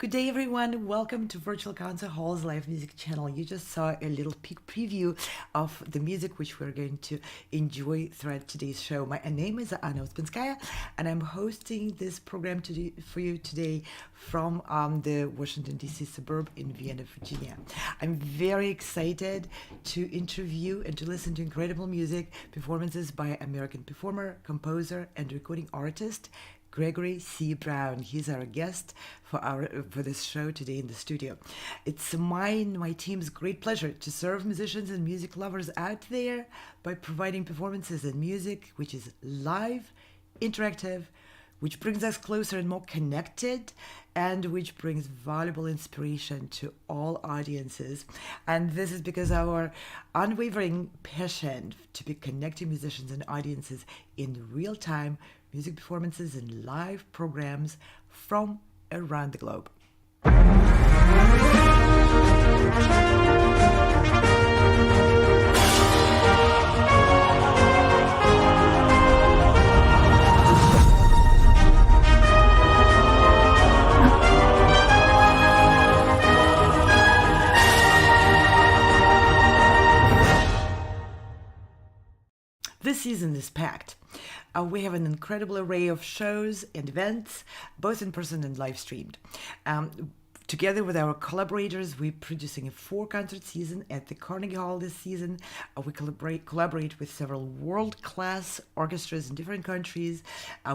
Good day, everyone. Welcome to Virtual Concert Hall's live music channel. You just saw a little peek preview of the music which we're going to enjoy throughout today's show. My name is Ouspenskaya, and I'm hosting this program for you today from the Washington, D.C. suburb in Vienna, Virginia. I'm very excited to interview and to listen to incredible music performances by American performer, composer, and recording artist Gregory C. Brown. He's our guest for this show today in the studio. It's my team's great pleasure to serve musicians and music lovers out there by providing performances and music which is live, interactive, which brings us closer and more connected, and which brings valuable inspiration to all audiences. And this is because our unwavering passion to be connecting musicians and audiences in real time, music performances and live programs from around the globe. This season is packed. We have an incredible array of shows and events, both in person and live streamed. Together with our collaborators, we're producing a 4-concert season at the Carnegie Hall this season. We collaborate with several world-class orchestras in different countries.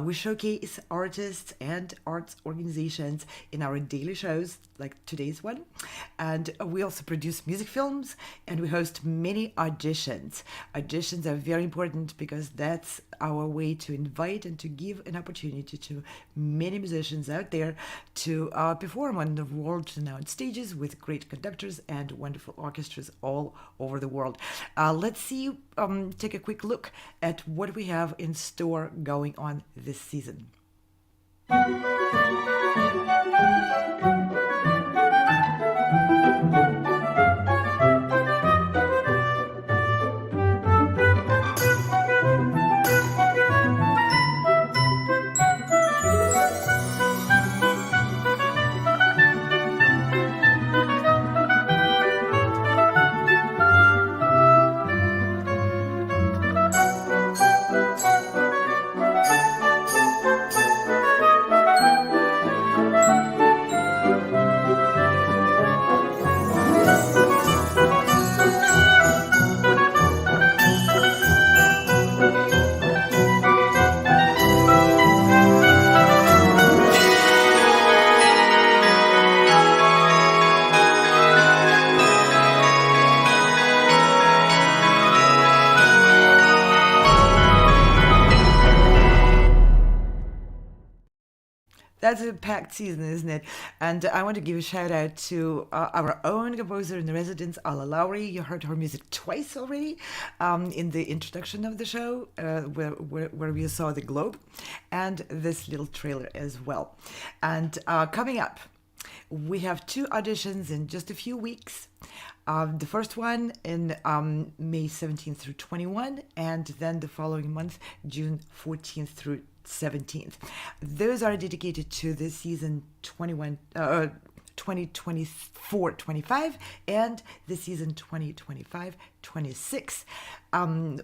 We showcase artists and arts organizations in our daily shows, like today's one. And we also produce music films, and we host many auditions. Auditions are very important because that's our way to invite and to give an opportunity to many musicians out there to perform on the world-renowned stages with great conductors and wonderful orchestras all over the world. Let's take a quick look at what we have in store going on this season. That's a packed season, isn't it? And I want to give a shout out to our own composer in residence, Ala Lowry. You heard her music twice already in the introduction of the show, where we saw the globe, and this little trailer as well. And coming up, we have 2 auditions in just a few weeks. The first one in May 17th through 21, and then the following month, June 14th through 17th. Those are dedicated to the season 2024-25 and the season 2025-26.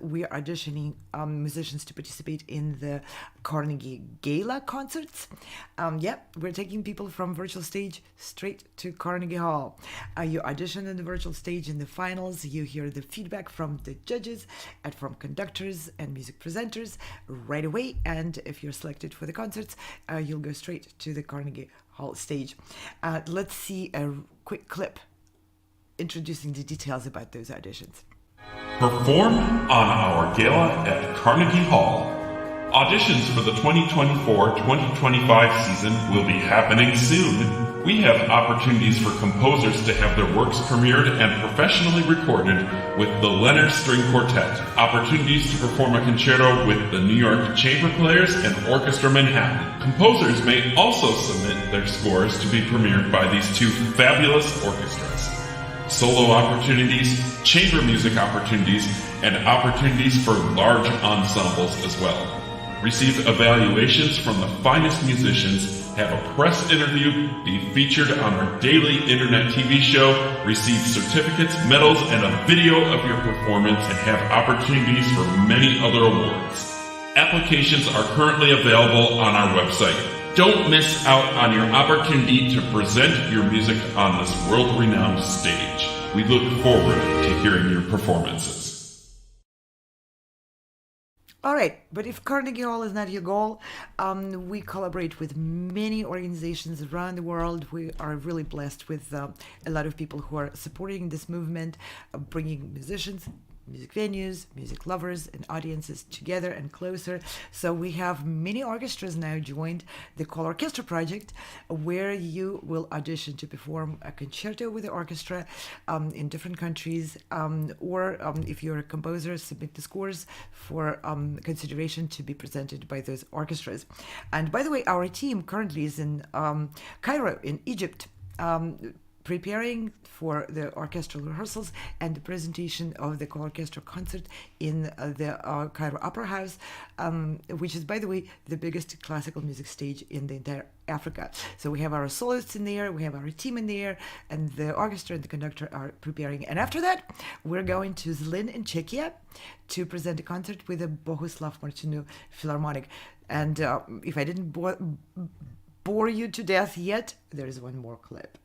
We are auditioning musicians to participate in the Carnegie Gala concerts. We're taking people from virtual stage straight to Carnegie Hall. You audition in the virtual stage. In the finals, you hear the feedback from the judges and from conductors and music presenters right away. And if you're selected for the concerts, you'll go straight to the Carnegie Hall stage. Let's see a quick clip introducing the details about those auditions. Perform on our gala at Carnegie Hall. Auditions for the 2024-2025 season will be happening soon. We have opportunities for composers to have their works premiered and professionally recorded with the Leonard String Quartet, opportunities to perform a concerto with the New York Chamber Players and Orchestra Manhattan. Composers may also submit their scores to be premiered by these 2 fabulous orchestras. Solo opportunities, chamber music opportunities, and opportunities for large ensembles as well. receive evaluations from the finest musicians, have a press interview, be featured on our daily internet TV show, receive certificates, medals, and a video of your performance, and have opportunities for many other awards. Applications are currently available on our website. Don't miss out on your opportunity to present your music on this world-renowned stage. We look forward to hearing your performances. All right, but if Carnegie Hall is not your goal, we collaborate with many organizations around the world. We are really blessed with a lot of people who are supporting this movement, bringing musicians, music venues, music lovers, and audiences together and closer. So we have many orchestras now joined the Call Orchestra project, where you will audition to perform a concerto with the orchestra in different countries, or if you're a composer, submit the scores for consideration to be presented by those orchestras. And by the way, our team currently is in Cairo in Egypt, preparing for the orchestral rehearsals and the presentation of the orchestra concert in the Cairo Opera House, which is, by the way, the biggest classical music stage in the entire Africa. So we have our soloists in there, we have our team in there, and the orchestra and the conductor are preparing. And after that, we're going to Zlin in Czechia to present a concert with the Bohuslav Martinu Philharmonic. And if I didn't bore you to death yet, there is one more clip.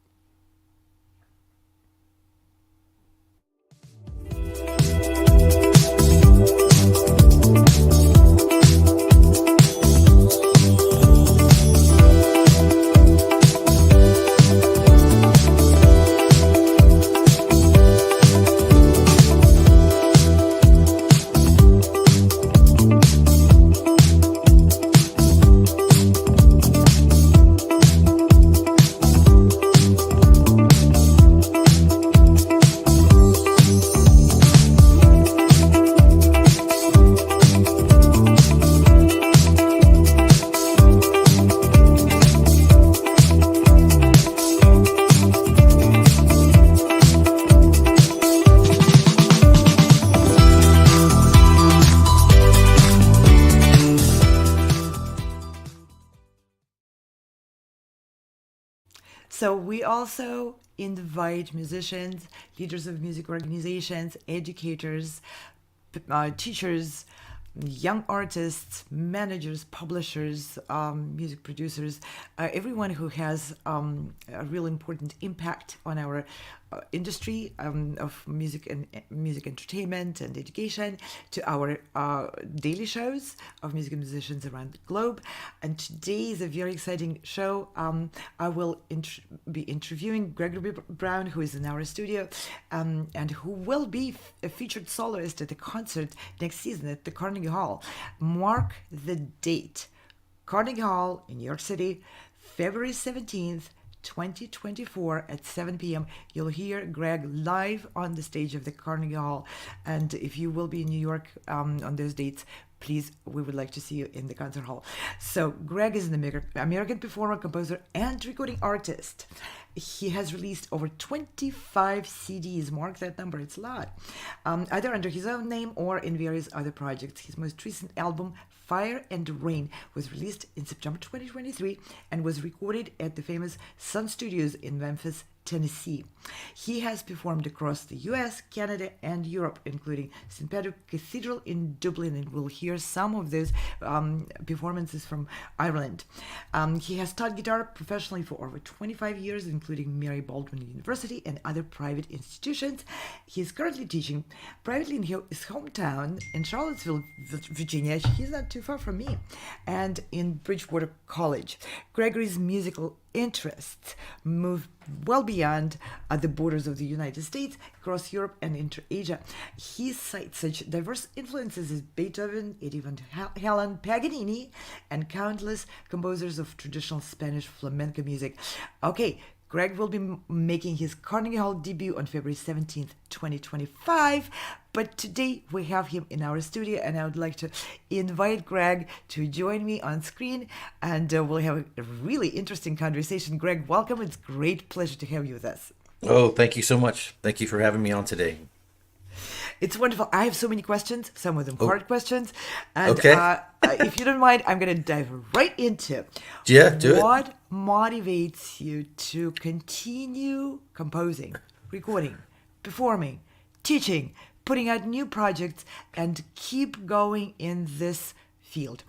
So we also invite musicians, leaders of music organizations, educators, teachers, young artists, managers, publishers, music producers, everyone who has a real important impact on our industry of music and music entertainment and education, to our daily shows of music and musicians around the globe. And today is a very exciting show. I will be interviewing Gregory Brown, who is in our studio, and who will be a featured soloist at the concert next season at the Carnegie Hall. Mark the date. Carnegie Hall in New York City, February 17th, 2024 at 7 p.m. You'll hear Greg live on the stage of the Carnegie Hall. And if you will be in New York on those dates, please, we would like to see you in the concert hall. So Greg is an American performer, composer, and recording artist. He has released over 25 CDs. Mark that number, it's a lot. Either under his own name or in various other projects. His most recent album, Fire and Rain, was released in September 2023 and was recorded at the famous Sun Studios in Memphis, Tennessee. He has performed across the US, Canada, and Europe, including St. Patrick Cathedral in Dublin, and we'll hear some of those performances from Ireland. He has taught guitar professionally for over 25 years, including Mary Baldwin University and other private institutions. He is currently teaching privately in his hometown in Charlottesville, Virginia. He's not too far from me, and in Bridgewater College. Gregory's musical interests move well beyond the borders of the United States, across Europe and into Asia. He cites such diverse influences as Beethoven, Eddie Van Halen, Paganini, and countless composers of traditional Spanish flamenco music. Okay, Greg will be making his Carnegie Hall debut on February 17th, 2025. But today we have him in our studio, and I would like to invite Greg to join me on screen, and we'll have a really interesting conversation. Greg, welcome. It's a great pleasure to have you with us. Oh, thank you so much. Thank you for having me on today. It's wonderful. I have so many questions, some of them Oh, hard questions. And okay. if you don't mind, I'm going to dive right into Yeah, do it. what motivates you to continue composing, recording, performing, teaching, putting out new projects, and keep going in this field.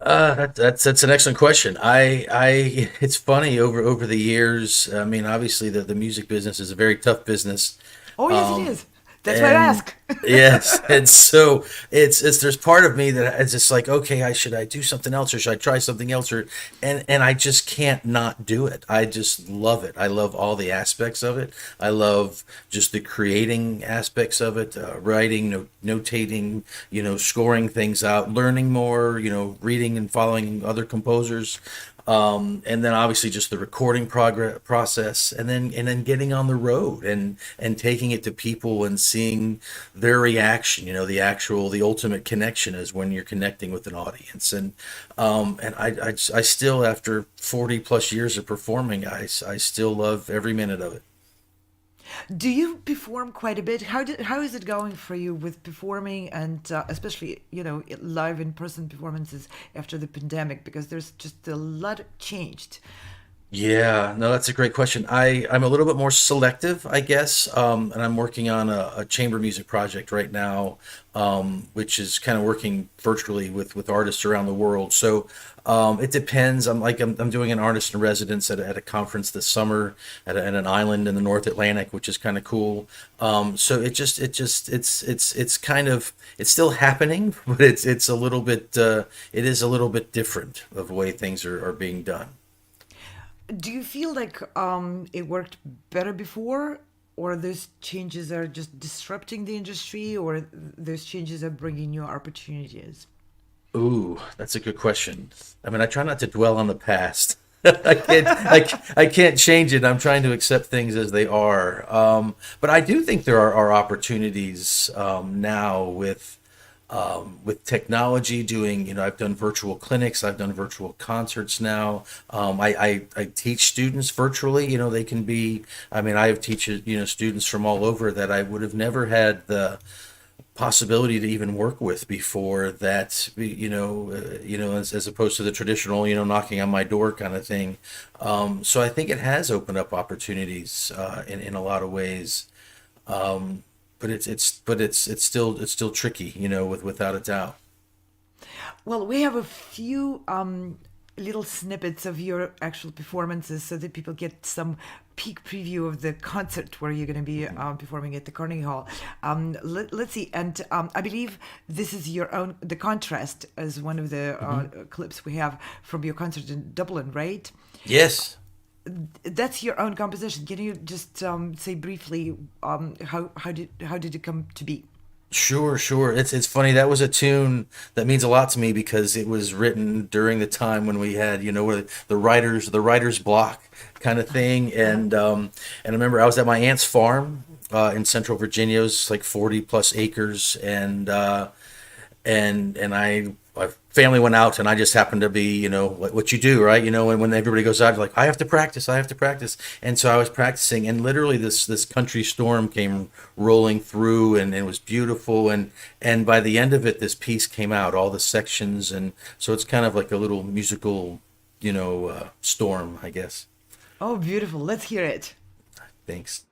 That's an excellent question. It's funny over the years. I mean, obviously the music business is a very tough business. Oh, yes, it Um, is. That's why I and ask. yes, and so it's there's part of me that it's just like, okay, should I do something else or should I try something else or and I just can't not do it. I just love it. I love all the aspects of it. I love just the creating aspects of it, writing, notating, scoring things out, learning more, reading and following other composers. And then obviously just the recording process, and then getting on the road and taking it to people and seeing their reaction. The ultimate connection is when you're connecting with an audience. And I still, after 40 plus years of performing, I still love every minute of it. Do you perform quite a bit? How is it going for you with performing and especially live in person performances after the pandemic? Because there's just a lot changed. Yeah, no, that's a great question. I'm a little bit more selective, I guess, and I'm working on a chamber music project right now, which is kind of working virtually with artists around the world. So it depends. I'm doing an artist in residence at a conference this summer at an island in the North Atlantic, which is kind of cool. So it's kind of it's still happening, but it's a little bit it is a little bit different of the way things are being done. Do you feel like it worked better before, or those changes are just disrupting the industry, or those changes are bringing new opportunities? Ooh, that's a good question. I mean, I try not to dwell on the past. I can't change it. I'm trying to accept things as they are. But I do think there are opportunities now with technology. I've done virtual clinics. I've done virtual concerts now. I teach students virtually. They can be. I mean, I have teaches students from all over that I would have never had the possibility to even work with before that, as opposed to the traditional, knocking on my door kind of thing. So I think it has opened up opportunities in a lot of ways. But it's still tricky, without a doubt. Well, we have a few little snippets of your actual performances so that people get some peek preview of the concert where you're going to be performing at the Carnegie Hall. Let's see. And I believe this is your own, the contrast as one of the clips we have from your concert in Dublin, right? Yes. That's your own composition. Can you just say briefly how did it come to be? Sure, sure. It's funny. That was a tune that means a lot to me because it was written during the time when we had, where the writer's block kind of thing. And I remember I was at my aunt's farm in Central Virginia. It was like 40 plus acres, and my family went out, and I just happened to be, what you do, right? When everybody goes out, you're like, I have to practice. And so I was practicing, and literally this country storm came rolling through, and it was beautiful. And by the end of it, this piece came out, all the sections, and so it's kind of like a little musical, storm, I guess. Oh, beautiful. Let's hear it. Thanks.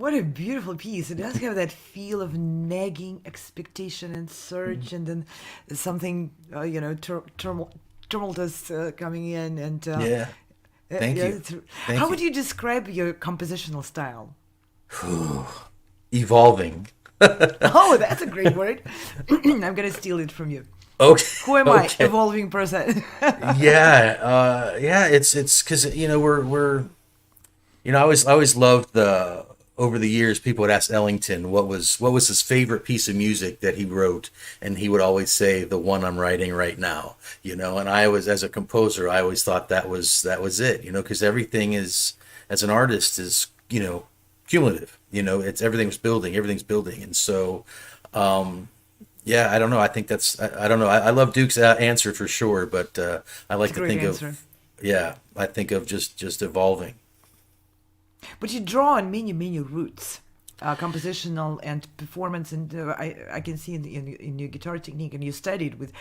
What a beautiful piece. It does have that feel of nagging expectation and search, and then something, tumultuous coming in. And Yeah. Thank yeah, you. how Thank would you. you describe your compositional style? Evolving. Oh, that's a great word. I'm going to steal it from you. Okay. Who am I? Okay. Evolving person. Yeah. It's because we're I always loved the over the years people would ask Ellington what was his favorite piece of music that he wrote, and he would always say the one I'm writing right now. And I was, as a composer, I always thought that was it. Because everything is, as an artist, is cumulative. It's everything's building, and so. Yeah, I don't know. I think I don't know. I love Duke's answer for sure, but I It's like a to great think answer. of, yeah, I think of just evolving. But you draw on many roots, compositional and performance, and I can see in your guitar technique, and you studied with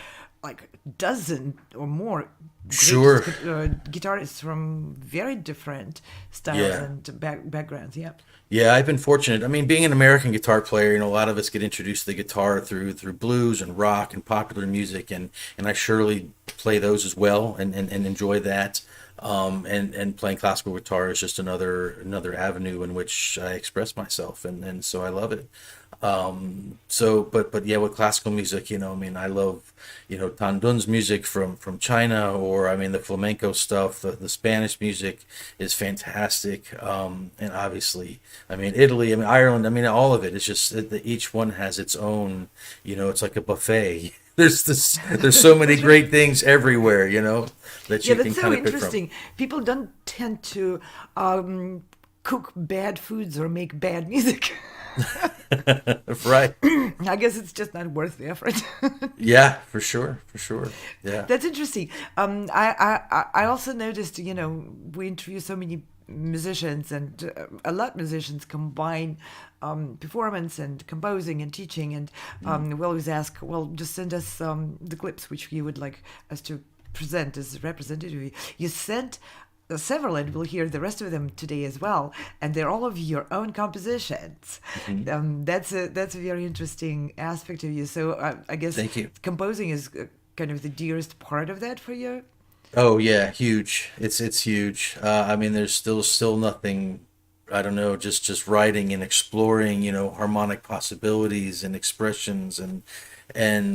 like dozen or more great Sure. guitarists from very different styles Yeah. and backgrounds. Yeah, Yeah, I've been fortunate. I mean, being an American guitar player, a lot of us get introduced to the guitar through blues and rock and popular music, and I surely play those as well and enjoy that. And playing classical guitar is just another avenue in which I express myself, and so I love it. But yeah, with classical music, I mean, I love, Tan Dun's music from China, or I mean, the flamenco stuff, the Spanish music is fantastic. And obviously, I mean, Italy, I mean, Ireland, I mean, all of it. It's just that each one has its own, it's like a buffet. There's so many that's right. great things everywhere, that Yeah, you can that's so kind of pick from. interesting. People don't tend to cook bad foods or make bad music. Right. I guess it's just not worth the effort. Yeah, for sure, for sure. Yeah. That's interesting. I also noticed, we interview so many musicians, and a lot of musicians combine performance and composing and teaching. And we always ask, well, just send us the clips which you would like us to present as representative. You sent several, and we'll hear the rest of them today as well. And they're all of your own compositions. Mhm. That's a very interesting aspect of you. So I guess Thank you. composing is kind of the dearest part of that for you. Oh yeah, huge. It's huge. I mean, there's still nothing. I don't know. Just writing and exploring, harmonic possibilities and expressions, and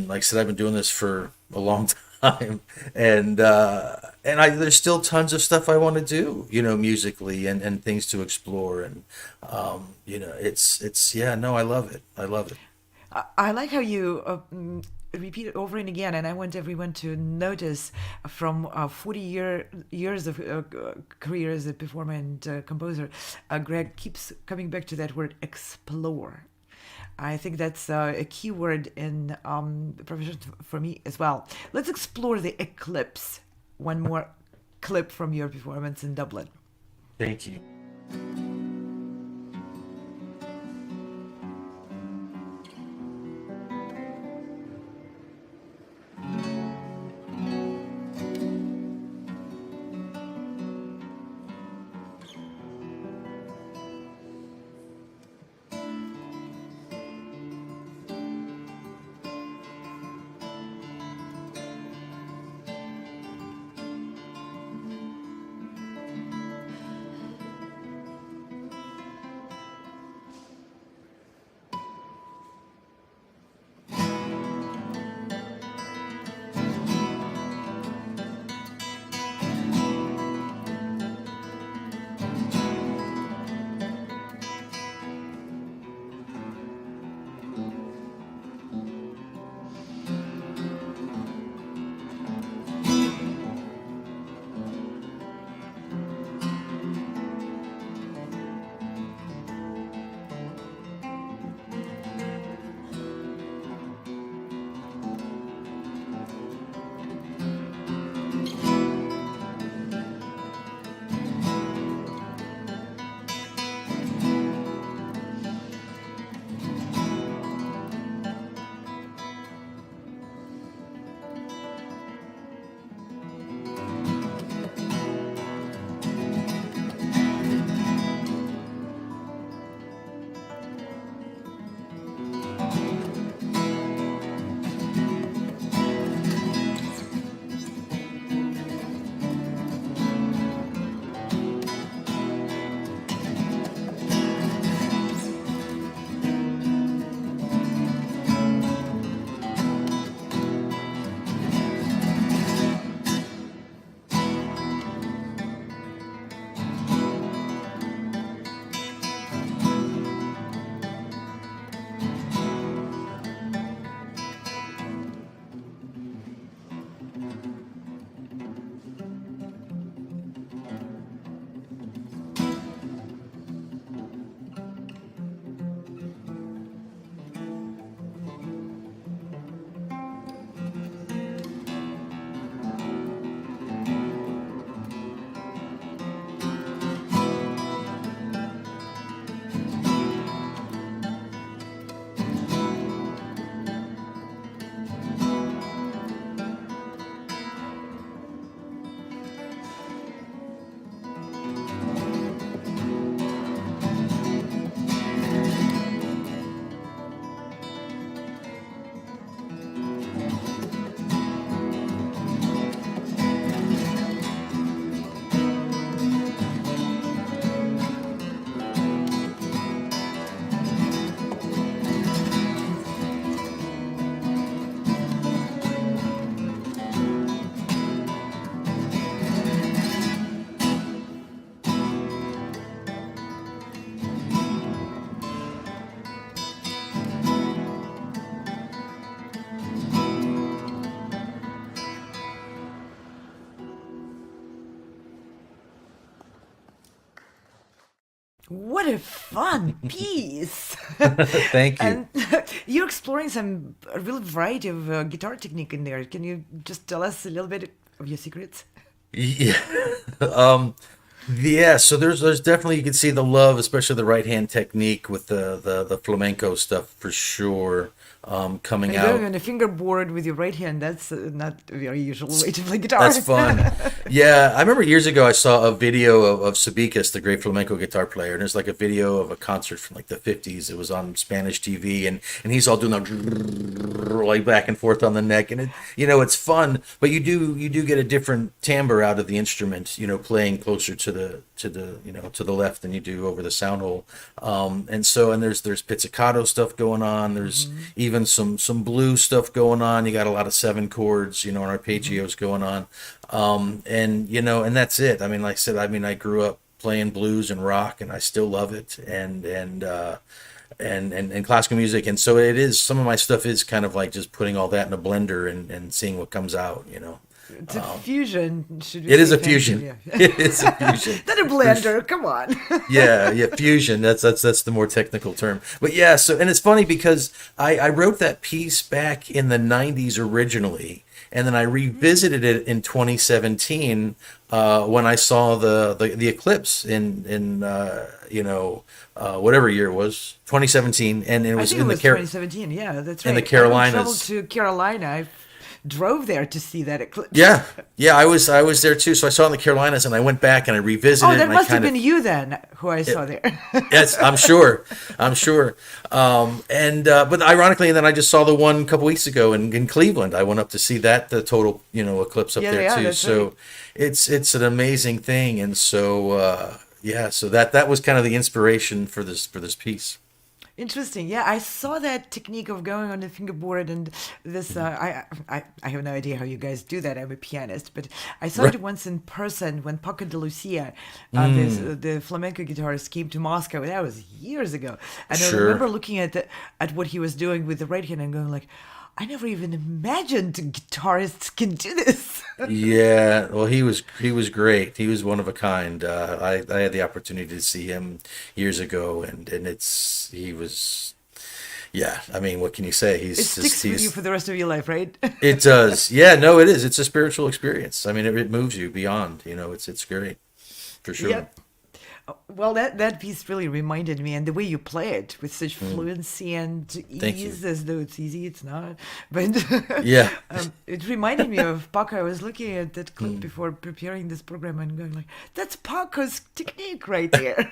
like I said, I've been doing this for a long time, and there's still tons of stuff I want to do, musically, and things to explore, and it's yeah. No, I love it. I love it. I like how you repeat it over and again, and I want everyone to notice from 40 years of career as a performer and composer, Greg keeps coming back to that word explore. I think that's a key word in the profession for me as well. Let's explore the eclipse. One more clip from your performance in Dublin. Thank you. What a fun piece! Thank you. And you're exploring some real variety of guitar technique in there. Can you just tell us a little bit of your secrets? Yeah. um, yeah, so there's definitely, you can see the love, especially the right hand technique with the flamenco stuff for sure, coming And going out. on a fingerboard with your right hand, that's not a very usual way to play guitar. That's fun. Yeah, I remember years ago I saw a video of Sabikis, the great flamenco guitar player, and there's like a video of a concert from like the 50s. It was on Spanish TV, and he's all doing that like back and forth on the neck, and it's fun, but you do get a different timbre out of the instrument, playing closer to the left than you do over the sound hole. And there's pizzicato stuff going on. There's even some blues stuff going on. You got a lot of seven chords, and arpeggios going on. And that's it. I mean, like I said, I grew up playing blues and rock, and I still love it, and classical music. And so it is, some of my stuff is kind of like just putting all that in a blender and seeing what comes out. It's a fusion, should we It is say a fusion. Yeah. It is a fusion. Not a blender, come on. Yeah, fusion. That's the more technical term. But yeah, so, and it's funny because I wrote that piece back in the 90s originally, and then I revisited it in 2017 when I saw the eclipse in whatever year it was, 2017, and it I was think in it the was 2017, yeah, that's right. in the I Carolinas. traveled to Carolina. I drove there to see that eclipse. Yeah, I was there too. So I saw it in the Carolinas, and I went back and I revisited. Oh, that and must I have kind been you then who I saw there. Yes, I'm sure. But ironically, and then I just saw the one a couple weeks ago in Cleveland. I went up to see the total eclipse up Yeah, there yeah, too. that's So right. it's an amazing thing, and so so that was kind of the inspiration for this piece. Interesting. Yeah, I saw that technique of going on the fingerboard and this. I have no idea how you guys do that. I'm a pianist, but I saw it once in person when Paco de Lucia, the flamenco guitarist, came to Moscow. That was years ago, and I Sure. remember looking at what he was doing with the right hand and going like, I never even imagined guitarists can do this. Yeah, well, he was great. He was one of a kind. I had the opportunity to see him years ago, and he was, yeah. I mean, what can you say? It sticks with you for the rest of your life, right? It does. Yeah, no, it is. It's a spiritual experience. I mean, it moves you beyond. It's great for sure. Yeah. Well, that piece really reminded me, and the way you play it with such fluency and Thank ease, you. as though it's easy, it's not. But Yeah. it reminded me of Paco. I was looking at that clip before preparing this program and going like, "That's Paco's technique right there."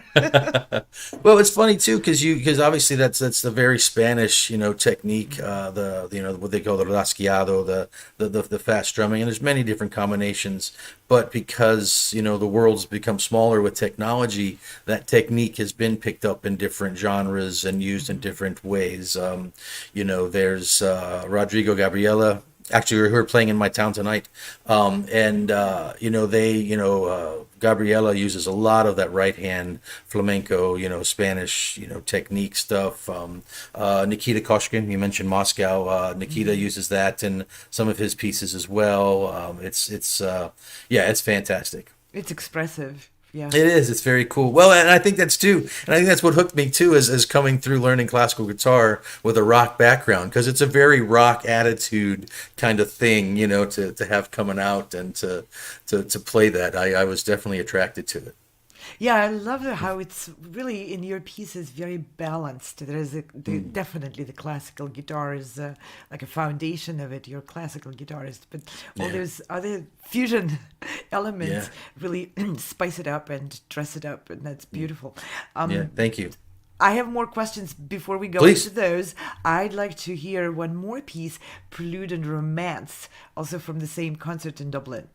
Well, it's funny too because obviously that's the very Spanish technique, the what they call the rasgueado, the fast drumming, and there's many different combinations. But because the world's become smaller with technology, that technique has been picked up in different genres and used in different ways. There's Rodrigo Gabriela. Actually, who are playing in my town tonight, Gabriela uses a lot of that right hand flamenco, Spanish, technique stuff. Nikita Koshkin, you mentioned Moscow. Nikita uses that in some of his pieces as well. It's fantastic. It's expressive. Yeah. It is. It's very cool. Well, and I think that's too, and I think that's what hooked me too, is coming through learning classical guitar with a rock background, because it's a very rock attitude kind of thing, to have coming out and to play that. I was definitely attracted to it. Yeah, I love how it's really in your pieces very balanced. There is definitely the classical guitar is like a foundation of it. You're a classical guitarist, but all Yeah. those other fusion elements Yeah. really spice it up and dress it up, and that's beautiful. Yeah. Thank you. I have more questions before we go Please. into those. I'd like to hear one more piece, Prelude and Romance, also from the same concert in Dublin.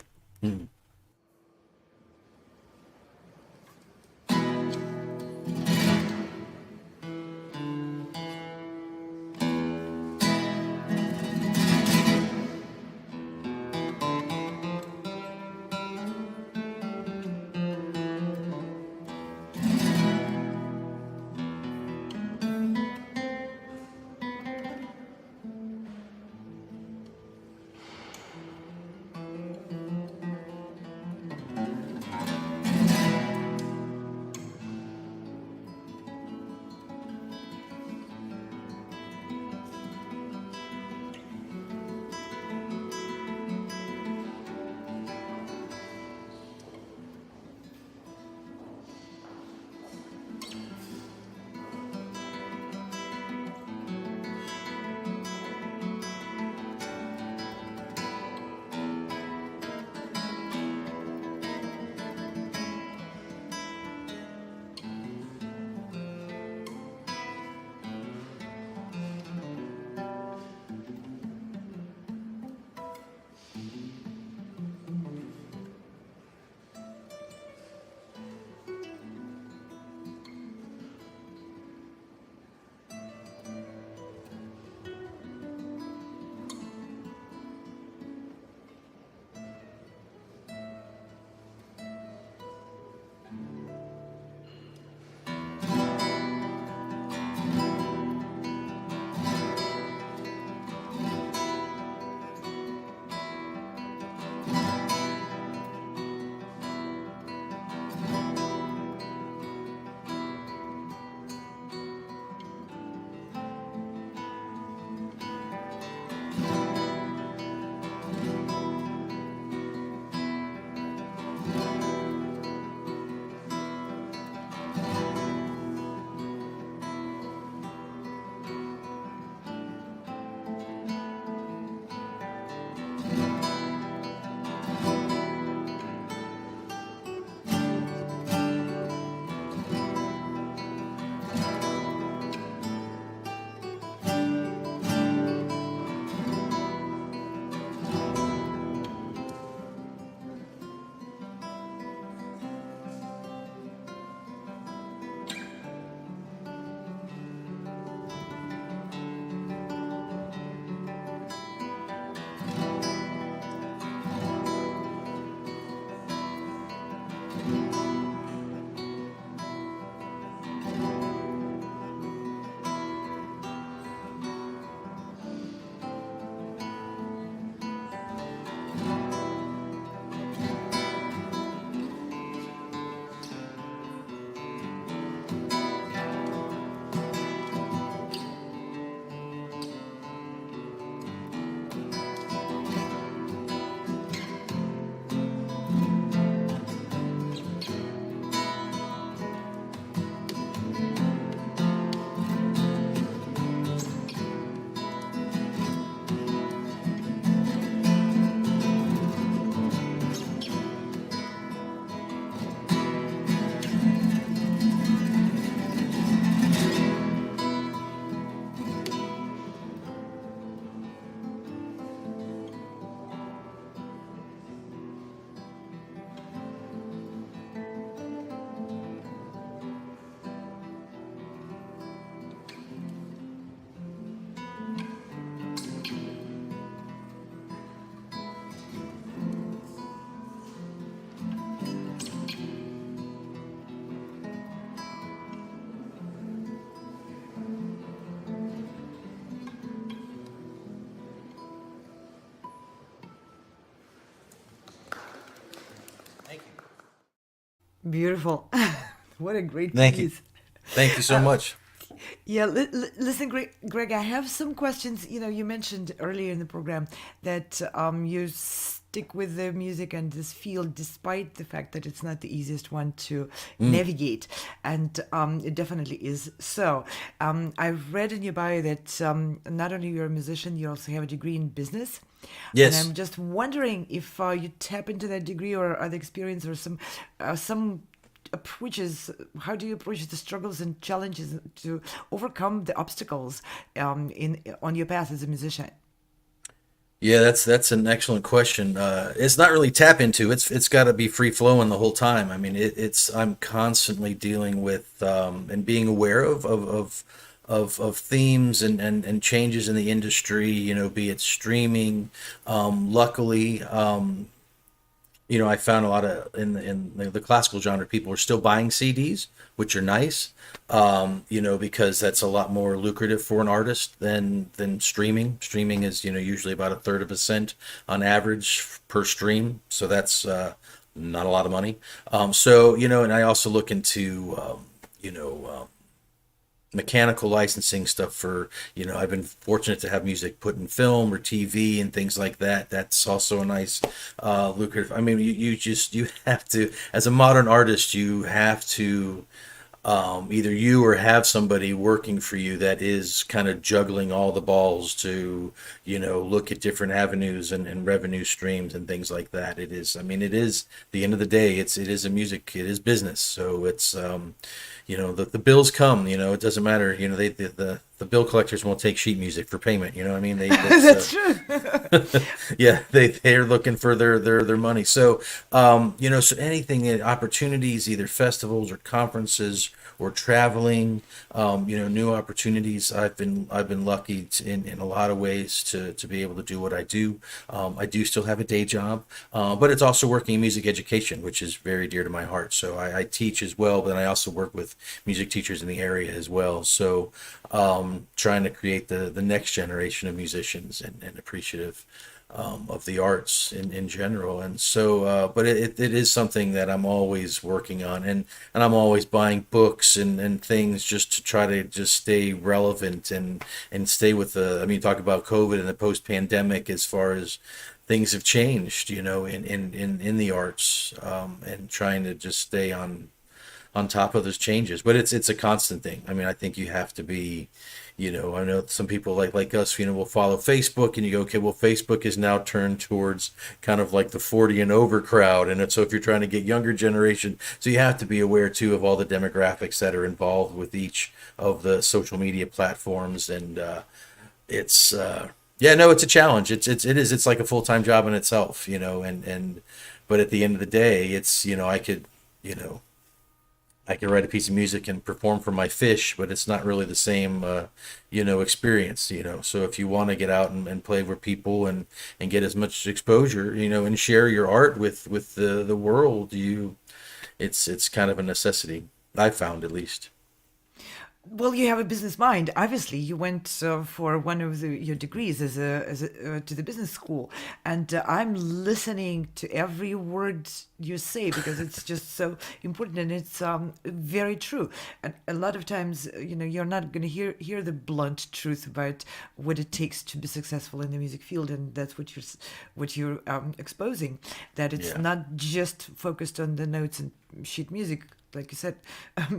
Beautiful. What a great Thank you. piece. Thank you so much. Yeah, listen, Greg, I have some questions. You mentioned earlier in the program that you stick with the music and this field despite the fact that it's not the easiest one to navigate. And it definitely is. So I've read in your bio that not only you're a musician, you also have a degree in business. And Yes. I'm just wondering if you tap into that degree or other experience or some approaches. How do you approach the struggles and challenges to overcome the obstacles in on your path as a musician? Yeah, that's an excellent question. It's not really tap into. It's got to be free flowing the whole time. I mean, it's I'm constantly dealing with and being aware of themes and changes in the industry. Be it streaming. Luckily, I found a lot of in the classical genre, people are still buying CDs, which are nice. Because that's a lot more lucrative for an artist than streaming. Streaming is usually about a third of a cent on average per stream, so that's not a lot of money. And I also look into you know. Mechanical licensing stuff for I've been fortunate to have music put in film or TV and things like that. That's also a nice lucrative. I mean, you have to, as a modern artist, you have to either you or have somebody working for you that is kind of juggling all the balls to look at different avenues and revenue streams and things like that. It is, I mean, it is, the end of the day, it is it is business. So it's the bills come. It doesn't matter. The bill collectors won't take sheet music for payment. You know what I mean? That's true. Yeah, they're looking for their money. So so anything, opportunities, either festivals or conferences or traveling, new opportunities. I've been lucky in a lot of ways to be able to do what I do. I do still have a day job, but it's also working in music education, which is very dear to my heart. So I teach as well, but I also work with music teachers in the area as well. So trying to create the next generation of musicians and appreciative of the arts in general. And so, but it is something that I'm always working on, and I'm always buying books and things just to try to just stay relevant and stay with talk about COVID and the post-pandemic as far as things have changed, in the arts, and trying to just stay on top of those changes. But it's a constant thing. I mean, I think you have to be, I know some people like us, will follow Facebook, and you go, okay, well, Facebook is now turned towards kind of like the 40 and over crowd. And so if you're trying to get younger generation, so you have to be aware too of all the demographics that are involved with each of the social media platforms. And it's it's a challenge. It's like a full-time job in itself, but at the end of the day, it's, I can write a piece of music and perform for my fish, but it's not really the same, experience, So if you want to get out and play with people and get as much exposure, and share your art with the world, it's kind of a necessity. I found, at least. Well, you have a business mind. Obviously, you went for one of your degrees as to the business school, and I'm listening to every word you say because it's just so important, and it's very true. And a lot of times, you're not going to hear the blunt truth about what it takes to be successful in the music field, and that's what you're exposing. That it's not just focused on the notes and sheet music. Like you said,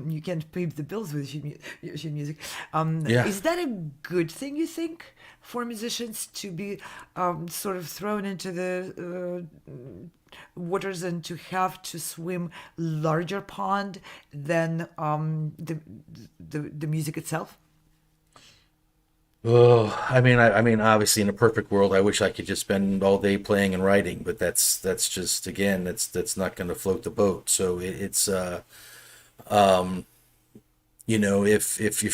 you can't pay the bills with sheet music. Is that a good thing, you think, for musicians to be sort of thrown into the waters and to have to swim larger pond than the music itself? Oh, I mean, obviously, in a perfect world, I wish I could just spend all day playing and writing, but that's just, again, that's not going to float the boat. So if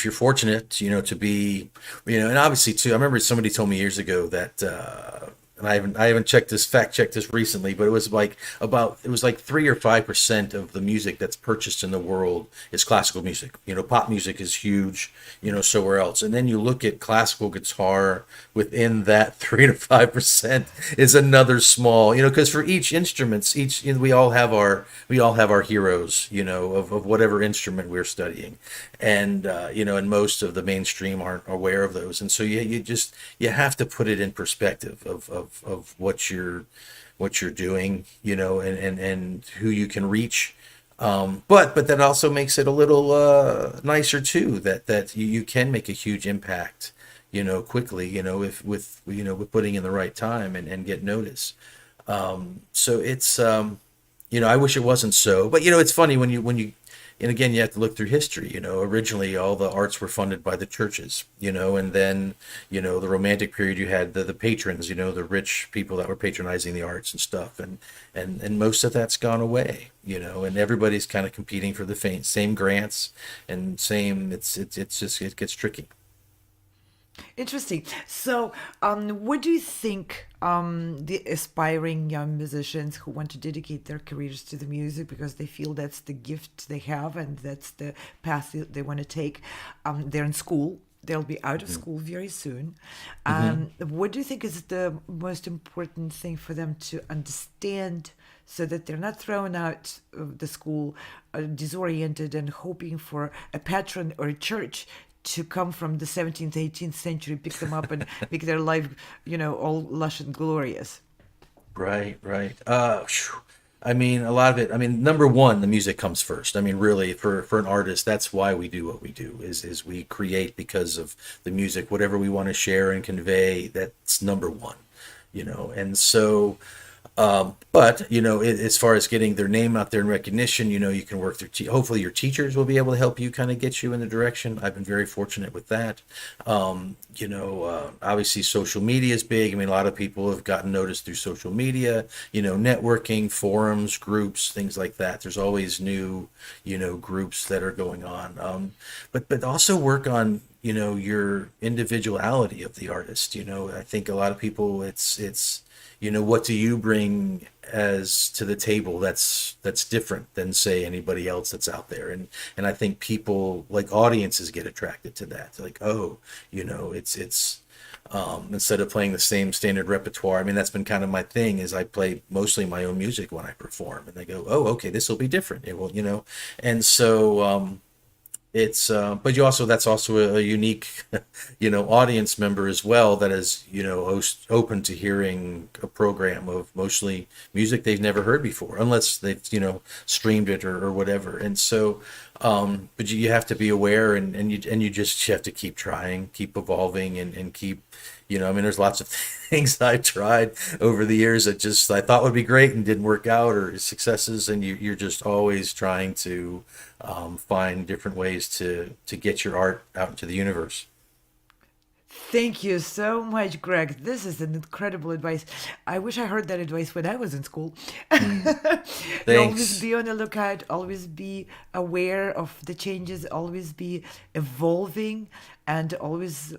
you're fortunate, to be, and obviously too, I remember somebody told me years ago that and I haven't checked this recently, but it was like 3 or 5% of the music that's purchased in the world is classical music. Pop music is huge, somewhere else. And then you look at classical guitar, within that 3 to 5% is another small, because for each instruments, we all have our heroes, of whatever instrument we're studying. And and most of the mainstream aren't aware of those. And so you have to put it in perspective of what you're doing, and who you can reach. But that also makes it a little nicer too, that you can make a huge impact, quickly, if with putting in the right time and get notice. So it's I wish it wasn't so, but it's funny when you and again, you have to look through history. Originally all the arts were funded by the churches, and then, the Romantic period, you had the patrons, the rich people that were patronizing the arts and stuff. And most of that's gone away, and everybody's kind of competing for the same grants and it gets tricky. Interesting. So, what do you think the aspiring young musicians who want to dedicate their careers to the music because they feel that's the gift they have and that's the path they want to take? They're in school. They'll be out of school very soon. What do you think is the most important thing for them to understand so that they're not thrown out of the school disoriented and hoping for a patron or a church to come from the 17th, 18th century, pick them up and make their life, all lush and glorious? Right. I mean, a lot of it. I mean, number one, the music comes first. I mean, really, for an artist, that's why we do what we do. Is we create because of the music, whatever we want to share and convey. That's number one, And so, but as far as getting their name out there in recognition, you can work through. Hopefully, your teachers will be able to help you kind of get you in the direction. I've been very fortunate with that. Obviously, social media is big. I mean, a lot of people have gotten noticed through social media. Networking, forums, groups, things like that. There's always new, groups that are going on. But also work on your individuality of the artist. I think a lot of people it's what do you bring as to the table that's different than say anybody else that's out there, and I think people, like audiences, get attracted to that. Like, oh, it's instead of playing the same standard repertoire. I mean, that's been kind of my thing, is I play mostly my own music when I perform, and they go, oh, okay, this will be different. It will, and so it's but that's also a unique audience member as well, that is open to hearing a program of mostly music they've never heard before, unless they've streamed it or whatever. And so but you have to be aware, and you just have to keep trying, keep evolving, and keep I mean, there's lots of things I've tried over the years that just I thought would be great and didn't work out, or successes, and you're just always trying to find different ways to get your art out into the universe. Thank you so much, Greg. This is an incredible advice. I wish I heard that advice when I was in school. Always be on the lookout, always be aware of the changes, always be evolving, and always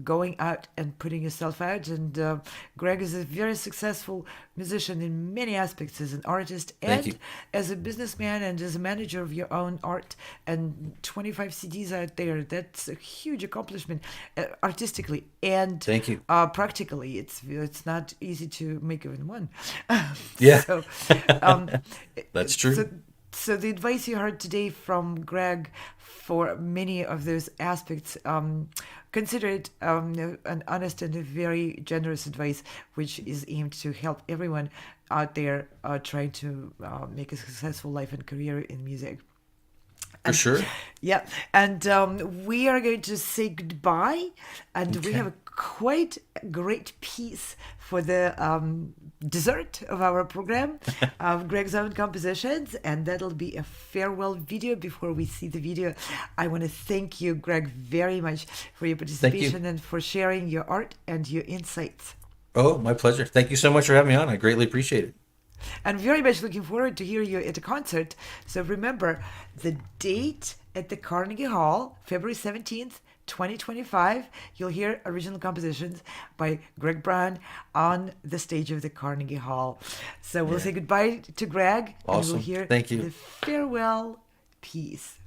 going out and putting yourself out. And Greg is a very successful musician in many aspects, as an artist and as a businessman and as a manager of your own art, and 25 CDs out there. That's a huge accomplishment, artistically and Thank you. Practically. It's not easy to make even one. Yeah. So, that's true. So the advice you heard today from Greg for many of those aspects, consider it an honest and a very generous advice, which is aimed to help everyone out there trying to make a successful life and career in music. For sure. Yeah. And we are going to say goodbye. And we have a quite great piece for the dessert of our program of Greg's own compositions. And that'll be a farewell video. Before we see the video, I want to thank you, Greg, very much for your participation and for sharing your art and your insights. Oh, my pleasure. Thank you so much for having me on. I greatly appreciate it. And very much looking forward to hear you at a concert. So remember, the date at the Carnegie Hall, February 17th, 2025, you'll hear original compositions by Greg Brown on the stage of the Carnegie Hall. So we'll say goodbye to Greg, and Awesome. we'll hear Thank you. the farewell piece.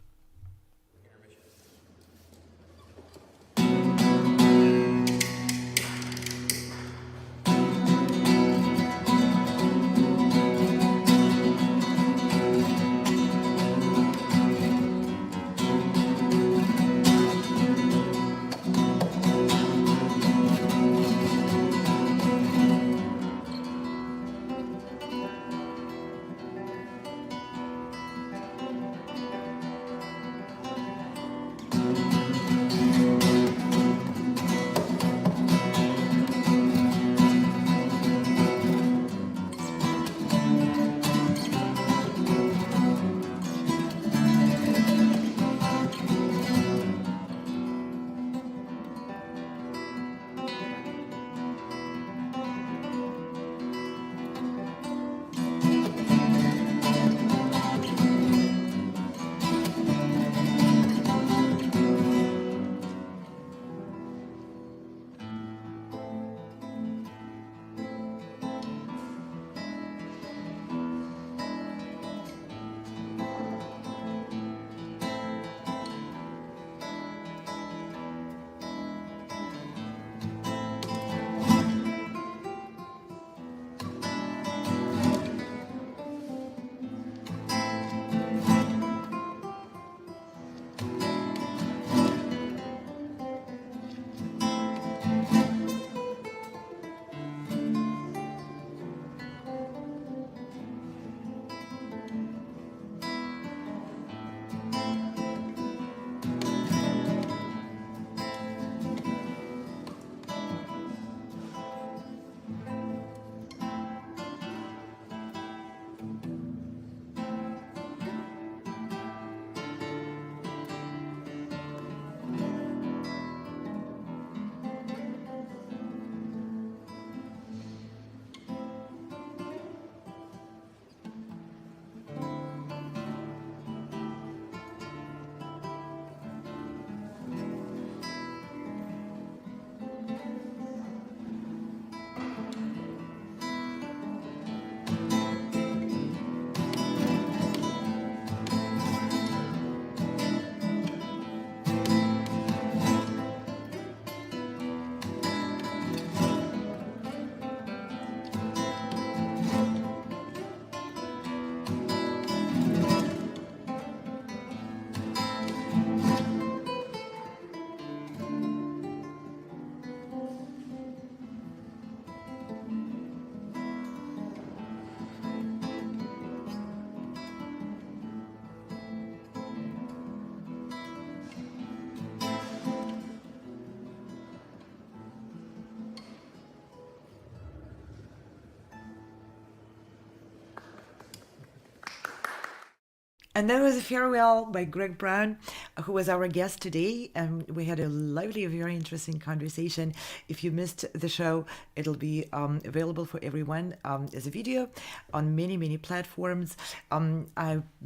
And that was a farewell by Greg Brown, who was our guest today. And we had a lively, very interesting conversation. If you missed the show, it'll be available for everyone as a video on many, many platforms.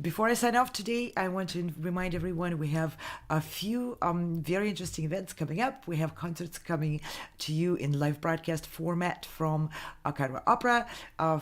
Before I sign off today, I want to remind everyone we have a few very interesting events coming up. We have concerts coming to you in live broadcast format from Cairo Opera,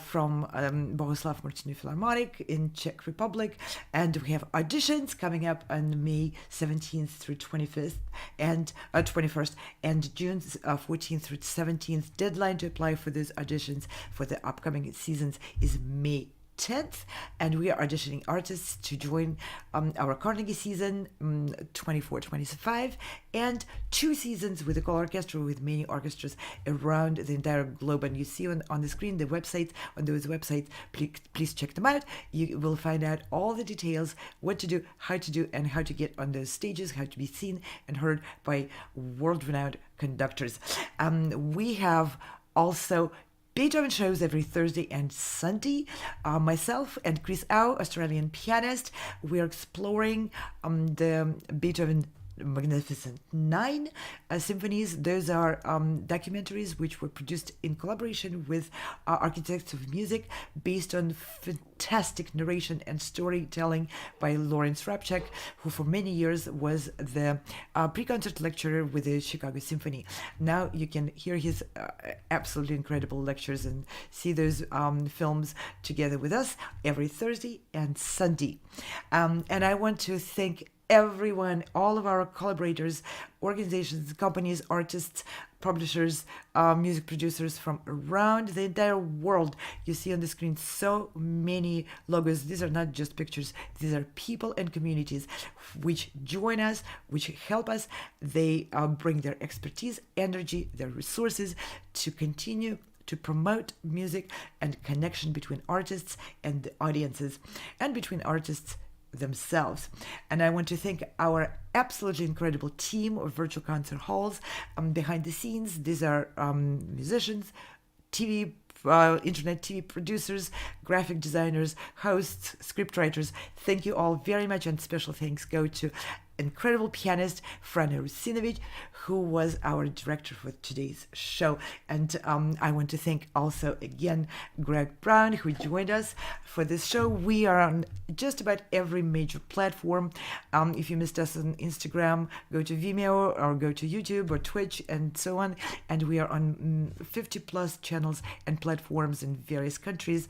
from Bohuslav Martinu Philharmonic in Czech Republic, and we have auditions coming up on May 17th through 25th and 21st, and June 14th through 17th. Deadline to apply for those auditions for the upcoming seasons is May 10th, and we are auditioning artists to join our Carnegie season 24-25, and 2 seasons with the call orchestra, with many orchestras around the entire globe. And you see on the screen the websites. On those websites, please check them out. You will find out all the details, what to do, how to do, and how to get on those stages, how to be seen and heard by world-renowned conductors. We have also Beethoven shows every Thursday and Sunday. Myself and Chris Au, Australian pianist, we're exploring the Beethoven magnificent 9 symphonies. Those are documentaries which were produced in collaboration with architects of music, based on fantastic narration and storytelling by Lawrence Rapchak, who for many years was the pre-concert lecturer with the Chicago Symphony. Now you can hear his absolutely incredible lectures and see those films together with us every Thursday and Sunday. And I want to thank everyone, all of our collaborators, organizations, companies, artists, publishers, music producers from around the entire world. You see on the screen so many logos. These are not just pictures. These are people and communities which join us, which help us. They bring their expertise, energy, their resources to continue to promote music and connection between artists and the audiences, and between artists themselves. And I want to thank our absolutely incredible team of virtual concert halls behind the scenes. These are musicians, TV, internet TV producers, graphic designers, hosts, scriptwriters. Thank you all very much, and special thanks go to incredible pianist Frana Rusinovic, who was our director for today's show. And I want to thank also again Greg Brown, who joined us for this show. We are on just about every major platform. If you missed us on Instagram, go to Vimeo or go to YouTube or Twitch and so on. And we are on 50 plus channels and platforms in various countries.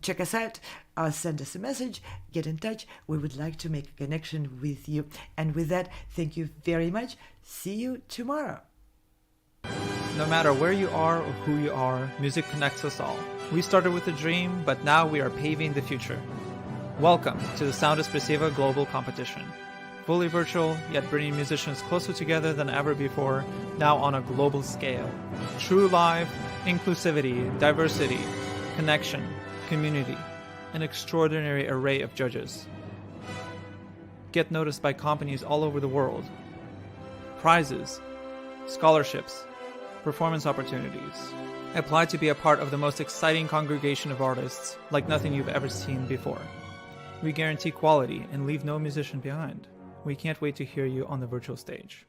Check us out. Send us a message, get in touch. We would like to make a connection with you. And with that, thank you very much. See you tomorrow. No matter where you are or who you are, music connects us all. We started with a dream, but now we are paving the future. Welcome to the Sound Expressiva Global Competition. Fully virtual, yet bringing musicians closer together than ever before, now on a global scale. True live, inclusivity, diversity, connection, community. An extraordinary array of judges. Get noticed by companies all over the world. Prizes, scholarships, performance opportunities. Apply to be a part of the most exciting congregation of artists like nothing you've ever seen before. We guarantee quality and leave no musician behind. We can't wait to hear you on the virtual stage.